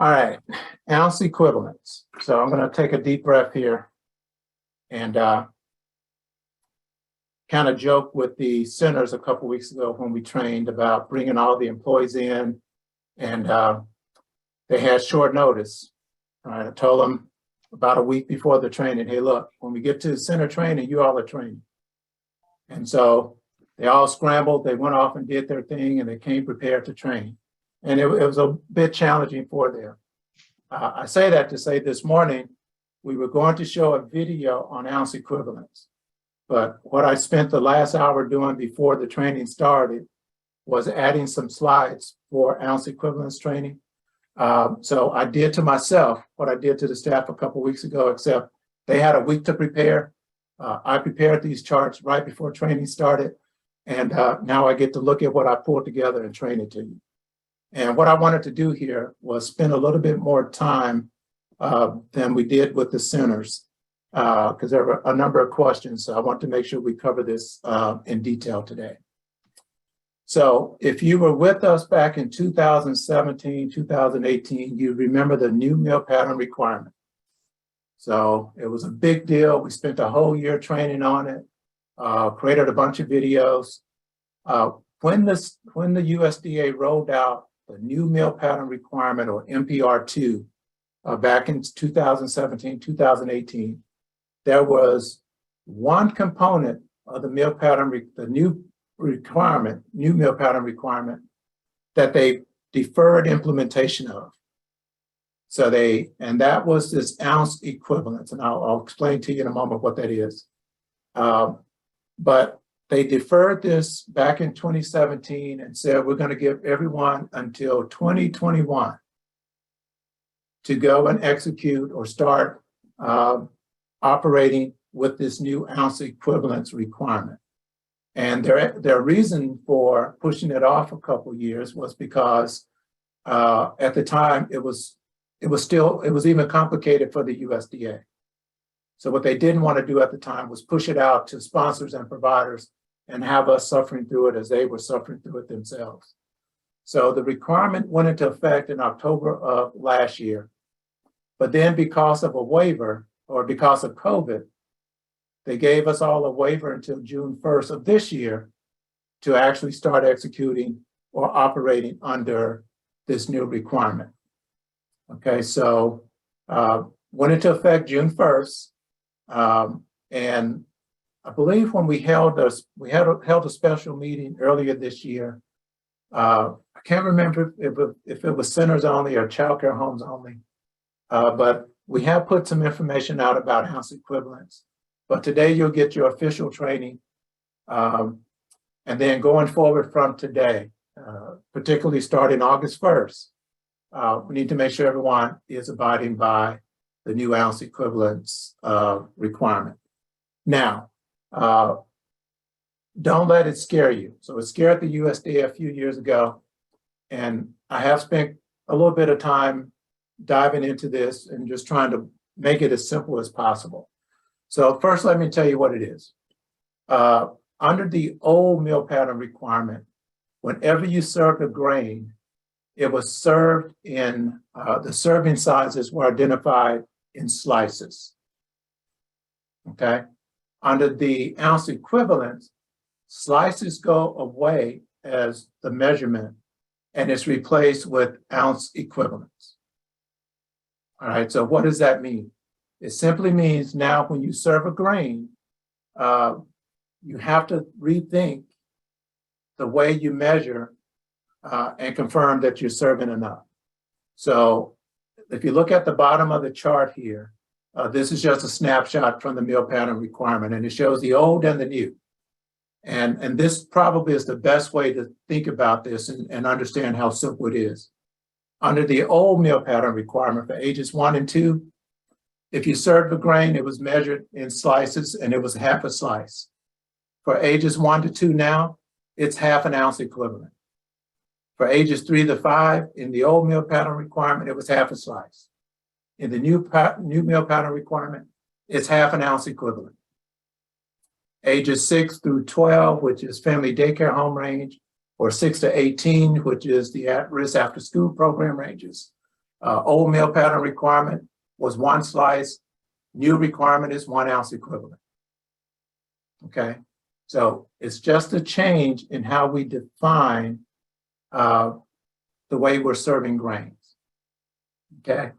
All right, ounce equivalents. So I'm going to take a deep breath here and kind of joke with the centers a couple weeks ago when we trained about bringing all the employees in, and they had short notice. All right, I told them about a week before the training, hey, look, when we get to center training, you all are training. And so they all scrambled, they went off and did their thing, and they came prepared to train. And it was a bit challenging for them. I say that to say this morning, we were going to show a video on ounce equivalents. But what I spent the last hour doing before the training started was adding some slides for ounce equivalence training. So I did to myself what I did to the staff a couple weeks ago, except they had a week to prepare. I prepared these charts right before training started. And now I get to look at what I pulled together and train it to you. And what I wanted to do here was spend a little bit more time than we did with the centers, because there were a number of questions. So I want to make sure we cover this in detail today. So if you were with us back in 2017, 2018, you remember the new meal pattern requirement. So it was a big deal. We spent a whole year training on it, created a bunch of videos. When the USDA rolled out the new meal pattern requirement, or MPR2, back in 2017, 2018, there was one component of the meal pattern, the new meal pattern requirement, that they deferred implementation of. So and that was this ounce equivalence, and I'll explain to you in a moment what that is. But they deferred this back in 2017 and said, we're going to give everyone until 2021 to go and execute or start operating with this new ounce equivalence requirement. And their reason for pushing it off a couple years was because at the time it was even complicated for the USDA. So what they didn't want to do at the time was push it out to sponsors and providers and have us suffering through it as they were suffering through it themselves. So the requirement went into effect in October of last year. But then because of a waiver, or because of COVID, they gave us all a waiver until June 1st of this year to actually start executing or operating under this new requirement. Okay, so went into effect June 1st. And I believe when we held a special meeting earlier this year, I can't remember if it was centers only or childcare homes only, but we have put some information out about ounce equivalents. But today you'll get your official training. And then going forward from today, particularly starting August 1st, we need to make sure everyone is abiding by the new ounce equivalence requirement. Now, don't let it scare you. So it scared the USDA a few years ago, and I have spent a little bit of time diving into this and just trying to make it as simple as possible. So first, let me tell you what it is. Under the old meal pattern requirement, whenever you served a grain, it was served in, the serving sizes were identified in slices, okay? Under the ounce equivalents, slices go away as the measurement, and it's replaced with ounce equivalents. All right, so what does that mean? It simply means now when you serve a grain, you have to rethink the way you measure and confirm that you're serving enough. So if you look at the bottom of the chart here, this is just a snapshot from the meal pattern requirement, and it shows the old and the new. And this probably is the best way to think about this and understand how simple it is. Under the old meal pattern requirement for ages 1 and 2, if you served a grain, it was measured in slices and it was half a slice. For ages 1 to 2 now, it's half an ounce equivalent. For ages 3 to 5, in the old meal pattern requirement, it was half a slice. In the new meal pattern requirement, it's half an ounce equivalent. Ages 6 through 12, which is family daycare home range, or 6 to 18, which is the at-risk after-school program ranges, Old meal pattern requirement was 1 slice. New requirement is 1 ounce equivalent. Okay, so it's just a change in how we define the way we're serving grains. Okay,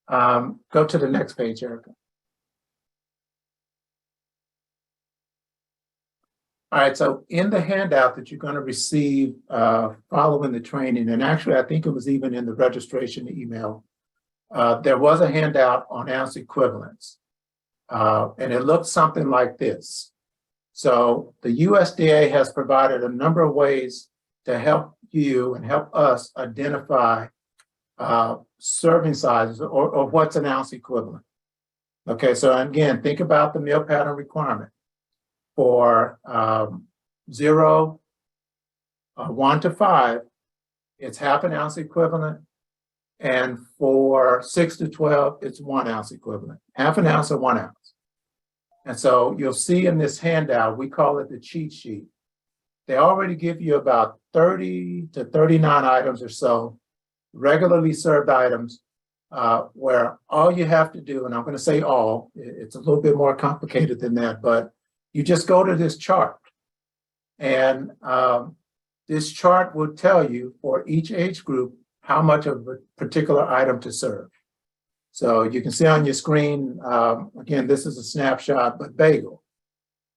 go to the next page, Erica. All right, so in the handout that you're going to receive following the training, and actually I think it was even in the registration email, there was a handout on ounce equivalents, and it looked something like this. So the USDA has provided a number of ways to help you and help us identify serving sizes or what's an ounce equivalent. Okay, so again, think about the meal pattern requirement. For 0, 1 to 5, it's half an ounce equivalent. And for 6 to 12, it's 1 ounce equivalent, half an ounce or 1 ounce. And so you'll see in this handout, we call it the cheat sheet. They already give you about 30 to 39 items or so, regularly served items, where all you have to do, and I'm going to say all, it's a little bit more complicated than that, but you just go to this chart, and this chart will tell you for each age group how much of a particular item to serve. So you can see on your screen, again, this is a snapshot, but bagel.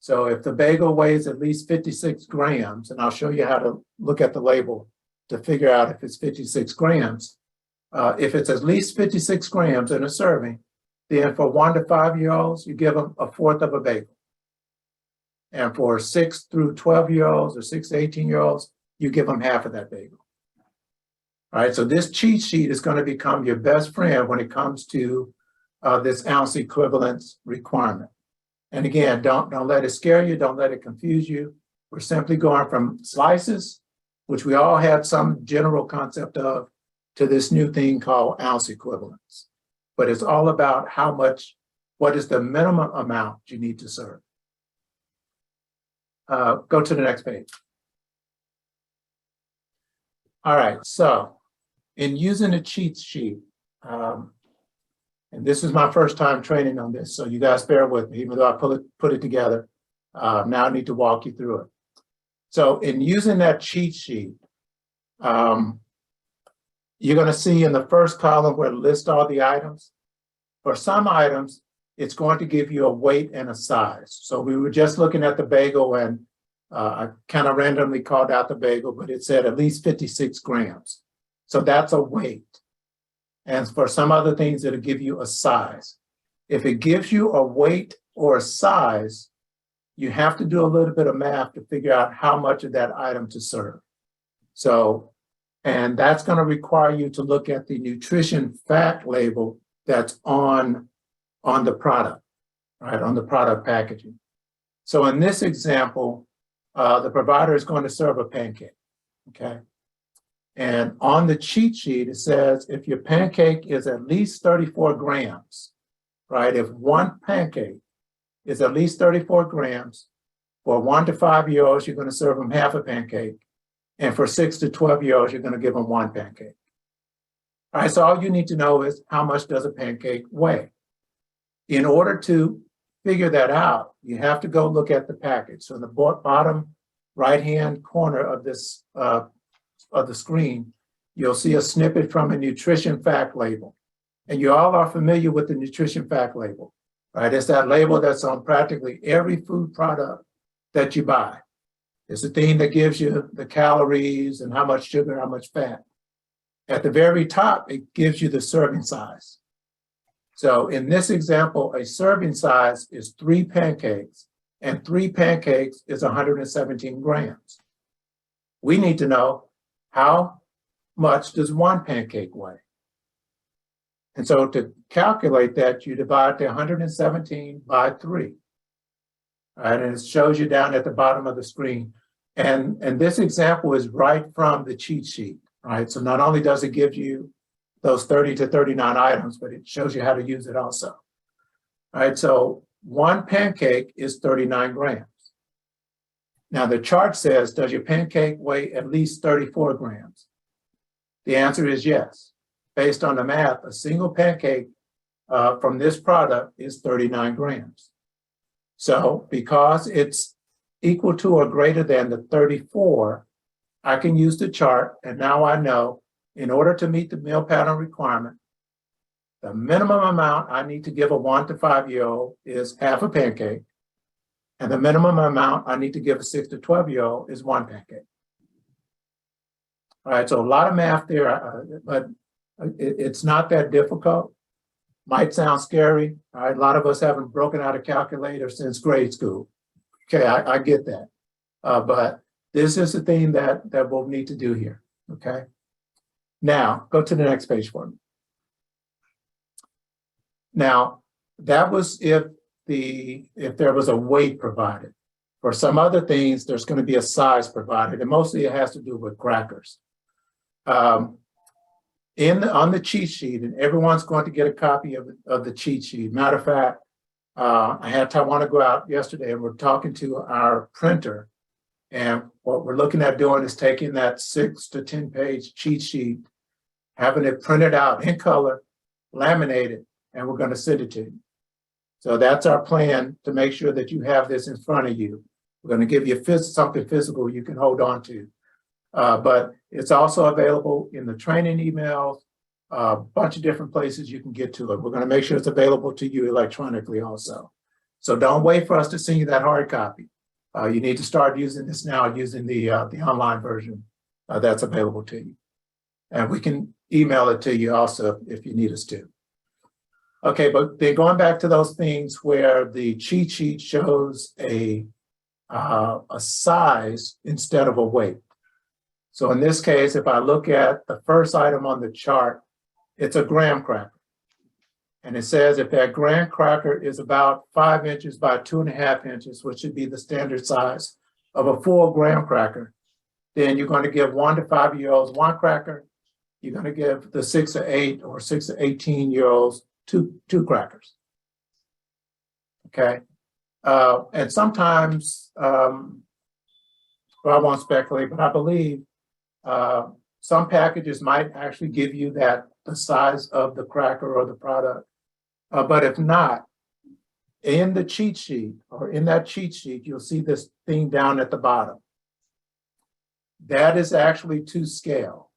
So if the bagel weighs at least 56 grams, and I'll show you how to look at the label to figure out if it's 56 grams. If it's at least 56 grams in a serving, then for 1 to 5-year-olds, you give them 1/4 of a bagel. And for 6 through 12-year-olds or 6 to 18-year-olds, you give them half of that bagel. All right, so this cheat sheet is going to become your best friend when it comes to this ounce equivalence requirement. And again, don't let it scare you, don't let it confuse you. We're simply going from slices, which we all have some general concept of, to this new thing called ounce equivalence. But it's all about what is the minimum amount you need to serve. Go to the next page. All right, so in using the cheat sheet, and this is my first time training on this, so you guys bear with me, even though I put it together. Now I need to walk you through it. So in using that cheat sheet, you're going to see in the first column where it lists all the items. For some items, it's going to give you a weight and a size. So we were just looking at the bagel, and I kind of randomly called out the bagel, but it said at least 56 grams. So that's a weight. And for some other things, it'll give you a size. If it gives you a weight or a size, you have to do a little bit of math to figure out how much of that item to serve. So, and that's going to require you to look at the nutrition fact label that's on the product, right, on the product packaging. So in this example, the provider is going to serve a pancake, okay? And on the cheat sheet, it says if your pancake is at least 34 grams, right? If one pancake is at least 34 grams, for 1 to 5-year-olds, you're going to serve them half a pancake. And for 6 to 12-year-olds, you're going to give them 1 pancake. All right, so all you need to know is how much does a pancake weigh? In order to figure that out, you have to go look at the package. So in the bottom right-hand corner of this of the screen, you'll see a snippet from a nutrition fact label. And you all are familiar with the nutrition fact label, right? It's that label that's on practically every food product that you buy. It's the thing that gives you the calories and how much sugar, how much fat. At the very top, it gives you the serving size. So in this example, a serving size is 3 pancakes, and 3 pancakes is 117 grams. We need to know how much does 1 pancake weigh? And so to calculate that, you divide the 117 by 3. All right, and it shows you down at the bottom of the screen. And this example is right from the cheat sheet, right? So not only does it give you those 30 to 39 items, but it shows you how to use it also. All right, so 1 pancake is 39 grams. Now the chart says, does your pancake weigh at least 34 grams? The answer is yes. based on the math, a single pancake from this product is 39 grams. So because it's equal to or greater than the 34, I can use the chart, and now I know in order to meet the meal pattern requirement, the minimum amount I need to give a 1 to 5-year-old is half a pancake, and the minimum amount I need to give a 6 to 12-year-old is 1 pancake. All right, so a lot of math there, but it's not that difficult. Might sound scary. All right, a lot of us haven't broken out a calculator since grade school. Okay, I get that. But this is the thing that we'll need to do here, okay? Now, go to the next page for me. Now, that was if there was a weight provided. For some other things, there's going to be a size provided, and mostly it has to do with crackers. On the cheat sheet, and everyone's going to get a copy of the cheat sheet. Matter of fact, I had Taiwan go out yesterday, and we're talking to our printer, and what we're looking at doing is taking that 6 to 10 page cheat sheet, having it printed out in color, laminated, and we're going to send it to you. So that's our plan, to make sure that you have this in front of you. We're going to give you something physical you can hold on to. But it's also available in the training emails, a bunch of different places you can get to it. We're going to make sure it's available to you electronically also. So don't wait for us to send you that hard copy. You need to start using this now, using the online version that's available to you. And we can email it to you also if you need us to. Okay, but then going back to those things where the cheat sheet shows a size instead of a weight. So in this case, if I look at the first item on the chart, it's a graham cracker. And it says if that graham cracker is about 5 inches by 2.5 inches, which should be the standard size of a full graham cracker, then you're going to give 1 to 5-year-olds 1 cracker. You're going to give the 6 to 8 or 6 to 18-year-olds two crackers. Okay. And sometimes, well, I won't speculate, but I believe some packages might actually give you the size of the cracker or the product. But if not, in the cheat sheet or in that cheat sheet, you'll see this thing down at the bottom. That is actually to scale.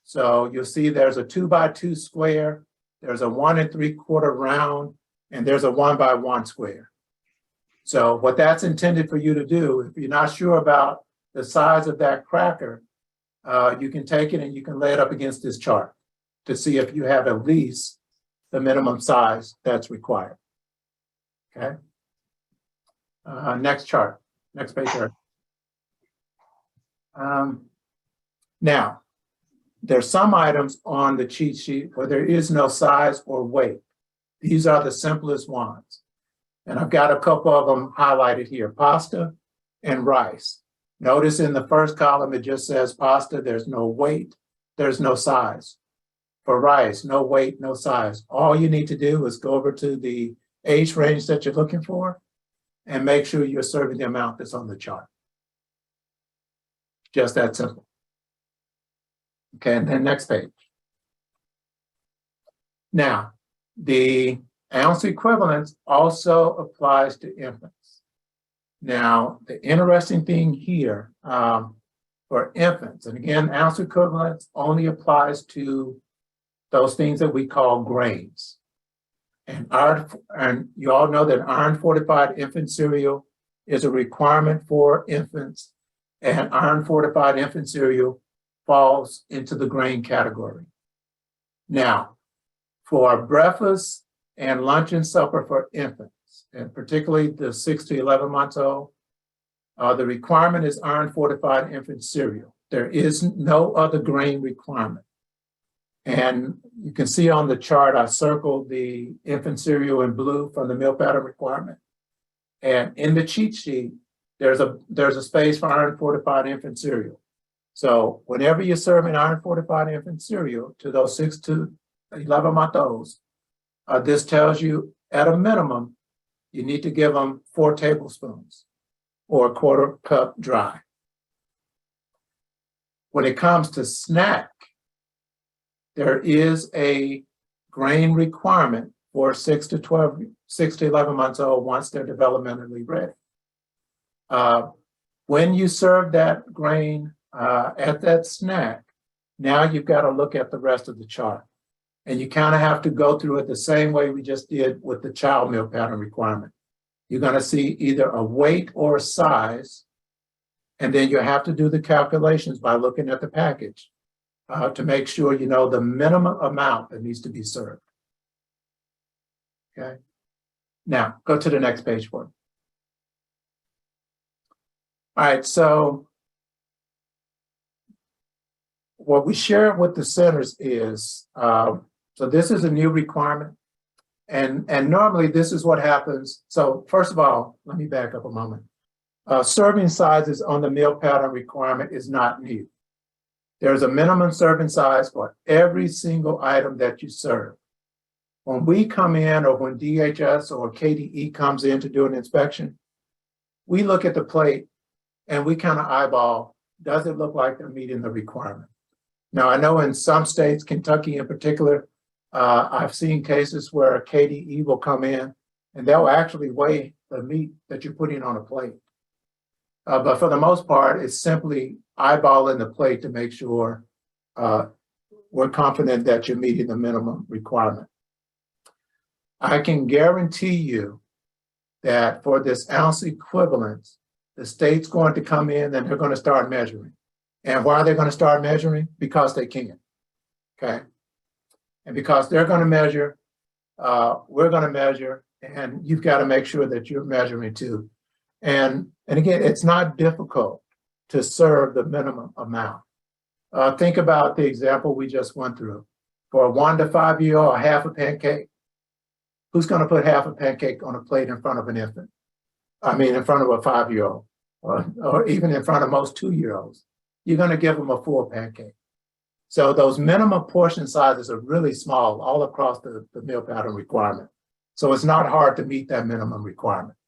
So you'll see there's a 2 by 2 square, there's a 1 3/4 round, and there's a 1 by 1 square. So what that's intended for you to do, if you're not sure about the size of that cracker, you can take it and you can lay it up against this chart to see if you have at least the minimum size that's required. Okay. Next chart, next page. Now, there's some items on the cheat sheet where there is no size or weight. These are the simplest ones. And I've got a couple of them highlighted here, pasta and rice. Notice in the first column, it just says pasta, there's no weight, there's no size. For rice, no weight, no size. All you need to do is go over to the age range that you're looking for and make sure you're serving the amount that's on the chart. Just that simple. Okay, and then next page. Now, the ounce equivalence also applies to infants. Now, the interesting thing here for infants, and again, ounce equivalence only applies to those things that we call grains. And you all know that iron fortified infant cereal is a requirement for infants, and iron fortified infant cereal falls into the grain category. Now, for breakfast and lunch and supper for infants, and particularly the 6 to 11 months old, the requirement is iron fortified infant cereal. There is no other grain requirement. And you can see on the chart, I circled the infant cereal in blue from the meal pattern requirement. And in the cheat sheet, there's a space for iron fortified infant cereal. So whenever you're serving iron fortified infant cereal to those 6 to 11 month olds, this tells you at a minimum, you need to give them 4 tablespoons or 1/4 cup dry. When it comes to snack, there is a grain requirement for 6 to 11 months old once they're developmentally ready. When you serve that grain at that snack, now you've got to look at the rest of the chart. And you kind of have to go through it the same way we just did with the child meal pattern requirement. You're going to see either a weight or a size, and then you have to do the calculations by looking at the package to make sure you know the minimum amount that needs to be served. Okay. Now, go to the next page for me. All right, so what we share with the centers is, so this is a new requirement, and normally this is what happens. So first of all, let me back up a moment. Serving sizes on the meal pattern requirement is not new. There's a minimum serving size for every single item that you serve. When we come in, or when DHS or KDE comes in to do an inspection, we look at the plate and we kind of eyeball, does it look like they're meeting the requirement? Now, I know in some states, Kentucky in particular, I've seen cases where KDE will come in and they'll actually weigh the meat that you're putting on a plate. But for the most part, it's simply eyeballing the plate to make sure we're confident that you're meeting the minimum requirement. I can guarantee you that for this ounce equivalence, the state's going to come in and they're going to start measuring. And why are they going to start measuring? Because they can, okay? And because they're going to measure, we're going to measure, and you've got to make sure that you're measuring too. And again, it's not difficult to serve the minimum amount. Think about the example we just went through. For a 1 to 5 year old, half a pancake. Who's going to put half a pancake on a plate in front of an infant? I mean, in front of a 5-year-old, or even in front of most 2-year-olds. You're going to give them a full pancake. So those minimum portion sizes are really small all across the meal pattern requirement. So it's not hard to meet that minimum requirement.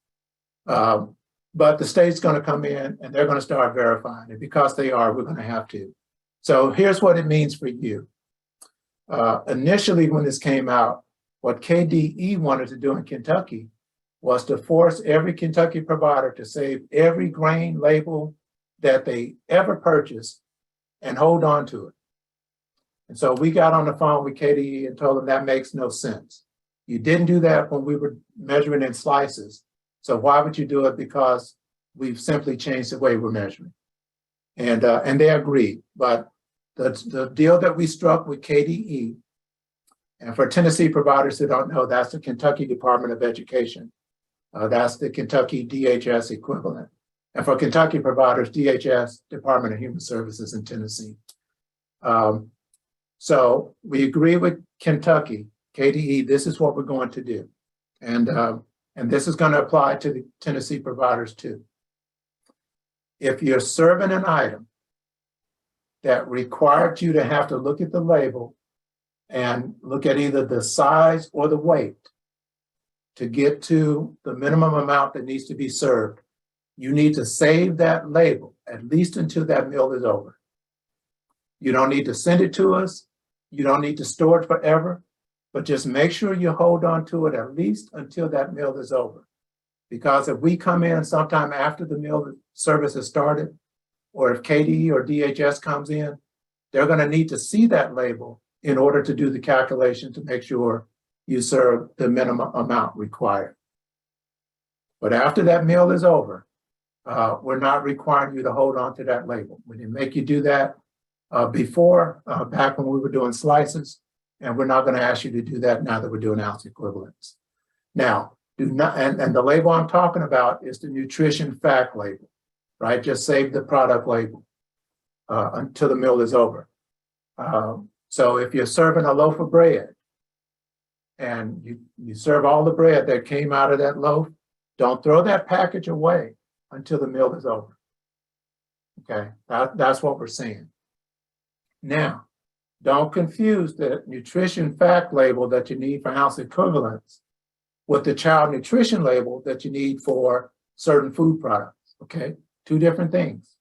But the state's going to come in and they're going to start verifying it. Because they are, we're going to have to. So here's what it means for you. Initially, when this came out, what KDE wanted to do in Kentucky was to force every Kentucky provider to save every grain label that they ever purchased and hold on to it. And so we got on the phone with KDE and told them that makes no sense. You didn't do that when we were measuring in slices. So why would you do it? Because we've simply changed the way we're measuring. And they agreed. But the deal that we struck with KDE, and for Tennessee providers who don't know, that's the Kentucky Department of Education. That's the Kentucky DHS equivalent. And for Kentucky providers, DHS, Department of Human Services in Tennessee. So we agree with Kentucky, KDE, this is what we're going to do. And this is going to apply to the Tennessee providers too. If you're serving an item that required you to have to look at the label and look at either the size or the weight to get to the minimum amount that needs to be served, you need to save that label at least until that meal is over. You don't need to send it to us. You don't need to store it forever, but just make sure you hold on to it at least until that meal is over. Because if we come in sometime after the meal service has started, or if KDE or DHS comes in, they're going to need to see that label in order to do the calculation to make sure you serve the minimum amount required. But after that meal is over, we're not requiring you to hold on to that label. We didn't make you do that before, back when we were doing slices, and we're not going to ask you to do that now that we're doing ounce equivalents. Now, do not, and the label I'm talking about is the nutrition fact label, right? Just save the product label until the meal is over. So if you're serving a loaf of bread and you serve all the bread that came out of that loaf, don't throw that package away until the meal is over. Okay, that's what we're saying. Now, don't confuse the nutrition fact label that you need for ounce equivalents with the child nutrition label that you need for certain food products, okay? Two different things.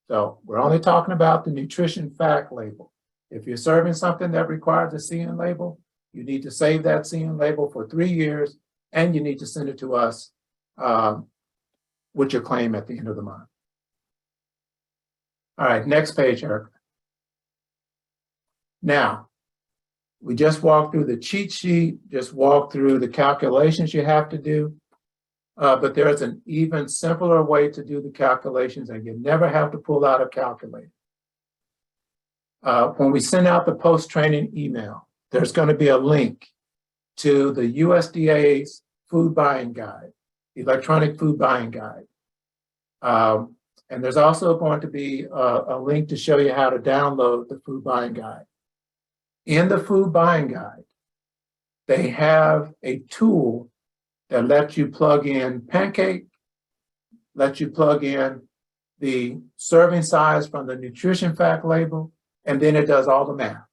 So we're only talking about the nutrition fact label. If you're serving something that requires a CN label, you need to save that CN label for 3 years, and you need to send it to us with your claim at the end of the month. All right, next page, Erica. Now, we just walked through the cheat sheet, just walked through the calculations you have to do, but there's an even simpler way to do the calculations, and you never have to pull out a calculator. When we send out the post-training email, there's going to be a link to the USDA's food buying guide, electronic food buying guide. And there's also going to be a link to show you how to download the food buying guide. In the food buying guide, they have a tool that lets you plug in Pancake, lets you plug in the serving size from the nutrition fact label, and then it does all the math.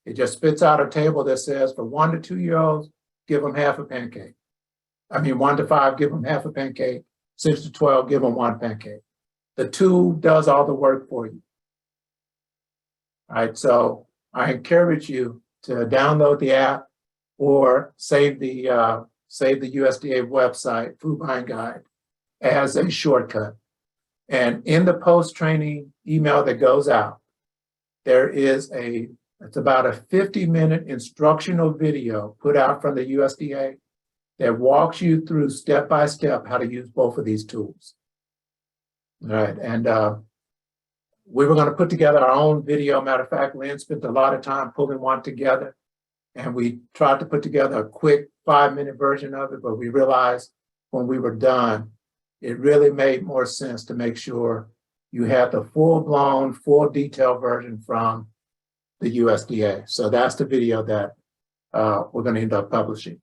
It just spits out a table that says for 1 to 2 year olds, give them half a pancake. 1 to 5, give them half a pancake. 6 to 12, give them 1 pancake. The tool does all the work for you. All right, so I encourage you to download the app or save the USDA website, Food Buying Guide, as a shortcut. And in the post-training email that goes out, there is it's about a 50-minute instructional video put out from the USDA that walks you through step-by-step how to use both of these tools. All right, and we were going to put together our own video. Matter of fact, Lynn spent a lot of time pulling one together, and we tried to put together a quick 5-minute version of it, but we realized when we were done, it really made more sense to make sure you had the full-blown, full detail version from the USDA. So that's the video that we're going to end up publishing.